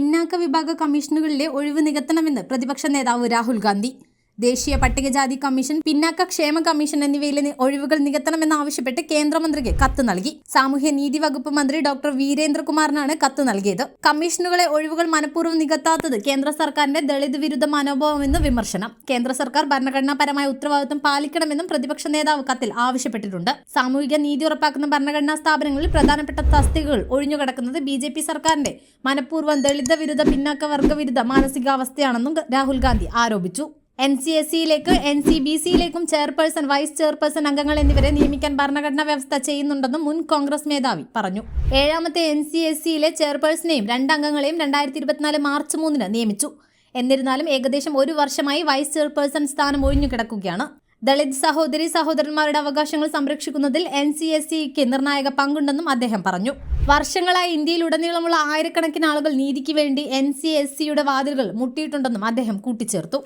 പിന്നാക്ക വിഭാഗ കമ്മീഷനുകളിലെ ഒഴിവ് നികത്തണമെന്ന് പ്രതിപക്ഷ നേതാവ് രാഹുൽ ഗാന്ധി. ദേശീയ പട്ടികജാതി കമ്മീഷൻ, പിന്നാക്ക ക്ഷേമ കമ്മീഷൻ എന്നിവയിലെ ഒഴിവുകൾ നികത്തണമെന്നാവശ്യപ്പെട്ട് കേന്ദ്രമന്ത്രിക്ക് കത്ത് നൽകി. സാമൂഹ്യനീതി വകുപ്പ് മന്ത്രി ഡോക്ടർ വീരേന്ദ്രകുമാറിനാണ് കത്ത് നൽകിയത്. കമ്മീഷനുകളെ ഒഴിവുകൾ മനഃപൂർവ്വം നികത്താത്തത് കേന്ദ്ര സർക്കാരിന്റെ ദളിത് വിരുദ്ധ മനോഭാവമെന്ന് വിമർശനം. കേന്ദ്ര സർക്കാർ ഭരണഘടനാപരമായ ഉത്തരവാദിത്വം പാലിക്കണമെന്നും പ്രതിപക്ഷ നേതാവ് കത്തിൽ ആവശ്യപ്പെട്ടിട്ടുണ്ട്. സാമൂഹിക നീതി ഉറപ്പാക്കുന്ന ഭരണഘടനാ സ്ഥാപനങ്ങളിൽ പ്രധാനപ്പെട്ട തസ്തികകൾ ഒഴിഞ്ഞുകിടക്കുന്നത് BJP സർക്കാരിന്റെ മനഃപൂർവ്വം ദളിത് വിരുദ്ധ, പിന്നാക്ക വർഗ വിരുദ്ധ മാനസികാവസ്ഥയാണെന്നും രാഹുൽ ഗാന്ധി ആരോപിച്ചു. NCSEയിലേക്ക് NCBCയിലേക്കും ചെയർപേഴ്സൺ, വൈസ് ചെയർപേഴ്സൺ അംഗങ്ങൾ എന്നിവരെ നിയമിക്കാൻ ഭരണഘടനാ വ്യവസ്ഥ ചെയ്യുന്നുണ്ടെന്നും മുൻ കോൺഗ്രസ് മേധാവി പറഞ്ഞു. 7ാമത്തെ NCSEയിലെ ചെയർപേഴ്സണെയും 2 അംഗങ്ങളെയും 2024 മാർച്ച് 3 നിയമിച്ചു. എന്നിരുന്നാലും ഏകദേശം 1 വർഷമായി വൈസ് ചെയർപേഴ്സൺ സ്ഥാനം ഒഴിഞ്ഞുകിടക്കുകയാണ്. ദളിത് സഹോദരി സഹോദരന്മാരുടെ അവകാശങ്ങൾ സംരക്ഷിക്കുന്നതിൽ NCSEക്ക് നിർണായക പങ്കുണ്ടെന്നും അദ്ദേഹം പറഞ്ഞു. വർഷങ്ങളായി ഇന്ത്യയിലുടനീളമുള്ള ആയിരക്കണക്കിന് ആളുകൾ നീതിക്ക് വേണ്ടി NCSEയുടെ വാതിലുകൾ മുട്ടിയിട്ടുണ്ടെന്നും അദ്ദേഹം കൂട്ടിച്ചേർത്തു.